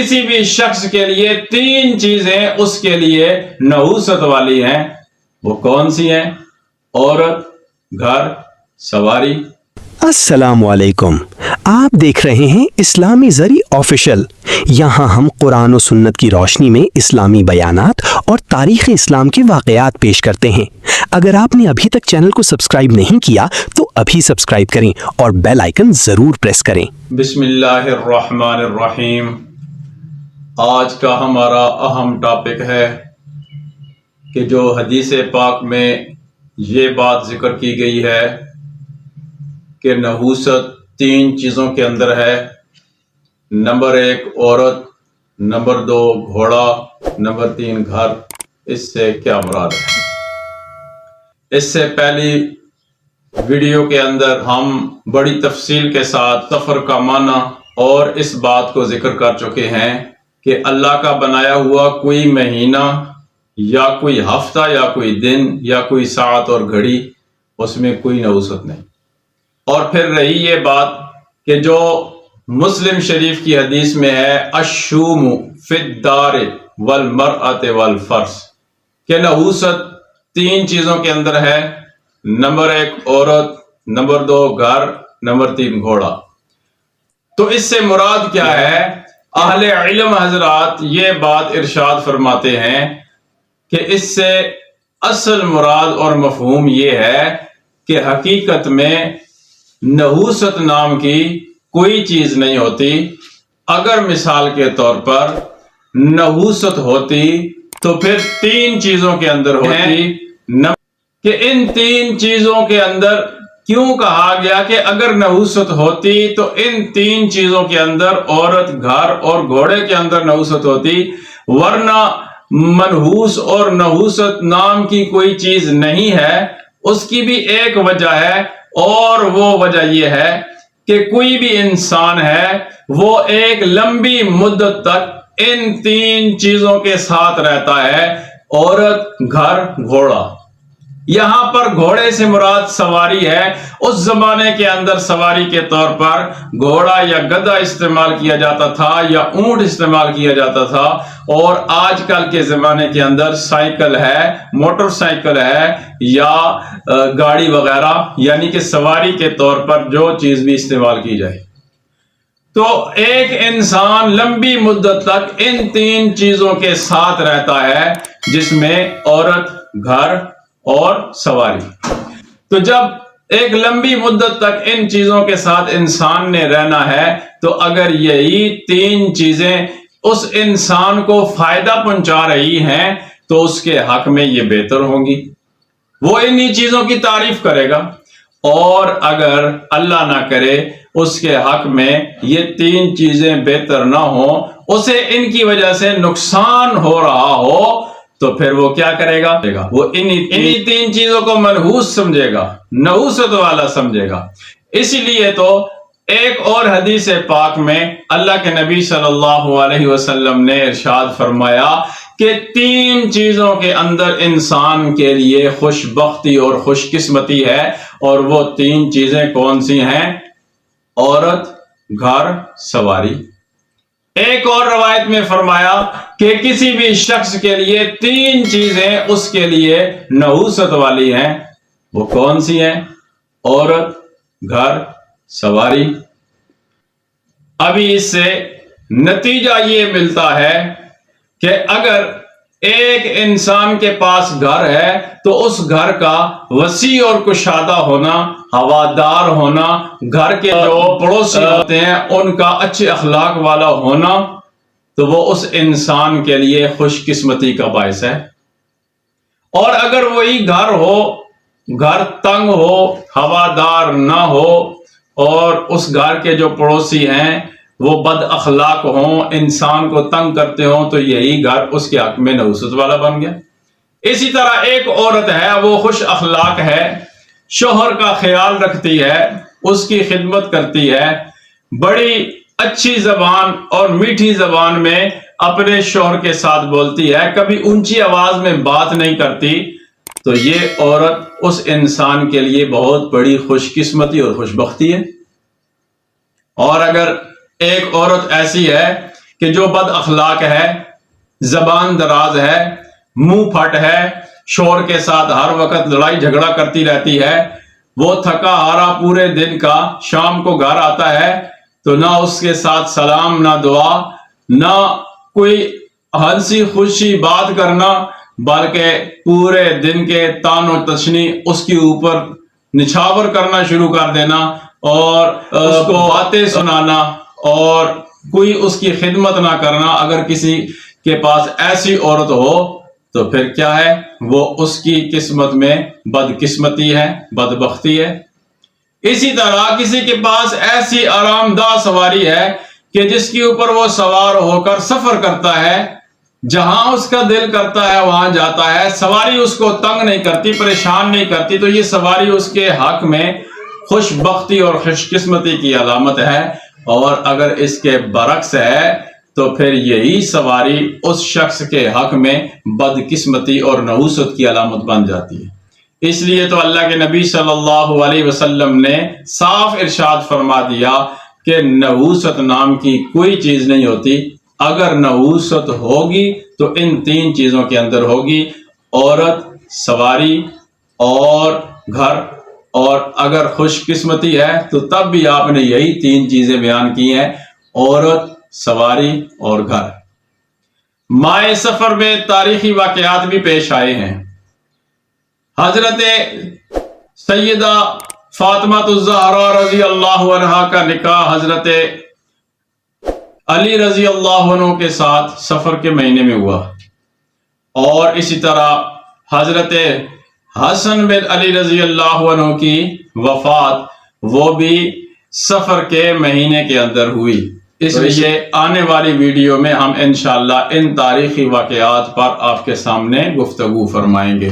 کسی بھی شخص کے لیے تین چیزیں اس کے لیے نحوست والی ہیں، وہ کون سی ہیں؟ عورت، گھر، سواری۔ السلام علیکم، آپ دیکھ رہے ہیں اسلامی زری آفیشل۔ یہاں ہم قرآن و سنت کی روشنی میں اسلامی بیانات اور تاریخ اسلام کے واقعات پیش کرتے ہیں۔ اگر آپ نے ابھی تک چینل کو سبسکرائب نہیں کیا تو ابھی سبسکرائب کریں اور بیل آئیکن ضرور پریس کریں۔ بسم اللہ الرحمن الرحیم۔ آج کا ہمارا اہم ٹاپک ہے کہ جو حدیث پاک میں یہ بات ذکر کی گئی ہے کہ نحوست تین چیزوں کے اندر ہے۔ نمبر 1 عورت، نمبر 2 گھوڑا، نمبر 3 گھر۔ اس سے کیا مراد ہے؟ اس سے پہلی ویڈیو کے اندر ہم بڑی تفصیل کے ساتھ سفر کا معنی اور اس بات کو ذکر کر چکے ہیں کہ اللہ کا بنایا ہوا کوئی مہینہ یا کوئی ہفتہ یا کوئی دن یا کوئی ساعت اور گھڑی، اس میں کوئی نحوست نہیں۔ اور پھر رہی یہ بات کہ جو مسلم شریف کی حدیث میں ہے الشوم فی الدار والمرأۃ والفرس، کہ نحوست تین چیزوں کے اندر ہے۔ نمبر 1 عورت، نمبر 2 گھر، نمبر 3 گھوڑا۔ تو اس سے مراد کیا ہے؟ اہل علم حضرات یہ بات ارشاد فرماتے ہیں کہ اس سے اصل مراد اور مفہوم یہ ہے کہ حقیقت میں نحوست نام کی کوئی چیز نہیں ہوتی۔ اگر مثال کے طور پر نحوست ہوتی تو پھر تین چیزوں کے اندر ہوتی، کہ ان تین چیزوں کے اندر کیوں کہا گیا کہ اگر نحوست ہوتی تو ان تین چیزوں کے اندر عورت، گھر اور گھوڑے کے اندر نحوست ہوتی، ورنہ منحوس اور نحوست نام کی کوئی چیز نہیں ہے۔ اس کی بھی ایک وجہ ہے اور وہ وجہ یہ ہے کہ کوئی بھی انسان ہے وہ ایک لمبی مدت تک ان تین چیزوں کے ساتھ رہتا ہے، عورت، گھر، گھوڑا۔ یہاں پر گھوڑے سے مراد سواری ہے۔ اس زمانے کے اندر سواری کے طور پر گھوڑا یا گدھا استعمال کیا جاتا تھا یا اونٹ استعمال کیا جاتا تھا، اور آج کل کے زمانے کے اندر سائیکل ہے، موٹر سائیکل ہے یا گاڑی وغیرہ، یعنی کہ سواری کے طور پر جو چیز بھی استعمال کی جائے۔ تو ایک انسان لمبی مدت تک ان تین چیزوں کے ساتھ رہتا ہے، جس میں عورت، گھر اور سواری۔ تو جب ایک لمبی مدت تک ان چیزوں کے ساتھ انسان نے رہنا ہے تو اگر یہی تین چیزیں اس انسان کو فائدہ پہنچا رہی ہیں تو اس کے حق میں یہ بہتر ہوں گی، وہ انہی چیزوں کی تعریف کرے گا۔ اور اگر اللہ نہ کرے اس کے حق میں یہ تین چیزیں بہتر نہ ہوں، اسے ان کی وجہ سے نقصان ہو رہا ہو، تو پھر وہ کیا کرے گا؟ وہ انہی تین چیزوں کو منحوس سمجھے گا، نحوست والا سمجھے گا۔ اسی لیے تو ایک اور حدیث پاک میں اللہ کے نبی صلی اللہ علیہ وسلم نے ارشاد فرمایا کہ تین چیزوں کے اندر انسان کے لیے خوش بختی اور خوش قسمتی ہے، اور وہ تین چیزیں کون سی ہیں؟ عورت، گھر، سواری۔ ایک اور روایت میں فرمایا کہ کسی بھی شخص کے لیے تین چیزیں اس کے لیے نحوست والی ہیں، وہ کون سی ہیں؟ عورت، گھر، سواری۔ ابھی اس سے نتیجہ یہ ملتا ہے کہ اگر ایک انسان کے پاس گھر ہے تو اس گھر کا وسیع اور کشادہ ہونا، ہوادار ہونا، گھر کے جو پڑوسی ہوتے ہیں ان کا اچھے اخلاق والا ہونا، تو وہ اس انسان کے لیے خوش قسمتی کا باعث ہے۔ اور اگر وہی گھر ہو، گھر تنگ ہو، ہوادار نہ ہو، اور اس گھر کے جو پڑوسی ہیں وہ بد اخلاق ہوں، انسان کو تنگ کرتے ہوں، تو یہی گھر اس کے حق میں نحوست والا بن گیا۔ اسی طرح ایک عورت ہے، وہ خوش اخلاق ہے، شوہر کا خیال رکھتی ہے، اس کی خدمت کرتی ہے، بڑی اچھی زبان اور میٹھی زبان میں اپنے شوہر کے ساتھ بولتی ہے، کبھی اونچی آواز میں بات نہیں کرتی، تو یہ عورت اس انسان کے لیے بہت بڑی خوش قسمتی اور خوش بختی ہے۔ اور اگر ایک عورت ایسی ہے کہ جو بد اخلاق ہے، زبان دراز ہے، منہ پھٹ ہے، شوہر کے ساتھ ہر وقت لڑائی جھگڑا کرتی رہتی ہے، وہ تھکا ہارا پورے دن کا شام کو گھر آتا ہے تو نہ اس کے ساتھ سلام، نہ دعا، نہ کوئی ہنسی خوشی بات کرنا، بلکہ پورے دن کے تان و تشنی اس کے اوپر نچھاور کرنا شروع کر دینا اور اس کو باتیں سنانا اور کوئی اس کی خدمت نہ کرنا۔ اگر کسی کے پاس ایسی عورت ہو تو پھر کیا ہے؟ وہ اس کی قسمت میں بدقسمتی ہے، بدبختی ہے۔ اسی طرح کسی کے پاس ایسی آرام دہ سواری ہے کہ جس کے اوپر وہ سوار ہو کر سفر کرتا ہے، جہاں اس کا دل کرتا ہے وہاں جاتا ہے، سواری اس کو تنگ نہیں کرتی، پریشان نہیں کرتی، تو یہ سواری اس کے حق میں خوش بختی اور خوش قسمتی کی علامت ہے۔ اور اگر اس کے برعکس ہے تو پھر یہی سواری اس شخص کے حق میں بدقسمتی اور نحوست کی علامت بن جاتی ہے۔ اس لیے تو اللہ کے نبی صلی اللہ علیہ وسلم نے صاف ارشاد فرما دیا کہ نحوست نام کی کوئی چیز نہیں ہوتی۔ اگر نحوست ہوگی تو ان تین چیزوں کے اندر ہوگی: عورت، سواری اور گھر۔ اور اگر خوش قسمتی ہے تو تب بھی آپ نے یہی تین چیزیں بیان کی ہیں: عورت، سواری اور گھر۔ مائے سفر میں تاریخی واقعات بھی پیش آئے ہیں۔ حضرت سیدہ فاطمہ الزہرا رضی اللہ عنہا کا نکاح حضرت علی رضی اللہ عنہ کے ساتھ سفر کے مہینے میں ہوا، اور اسی طرح حضرت حسن بن علی رضی اللہ عنہ کی وفات وہ بھی سفر کے مہینے کے اندر ہوئی۔ اس لیے آنے والی ویڈیو میں ہم انشاءاللہ ان تاریخی واقعات پر آپ کے سامنے گفتگو فرمائیں گے۔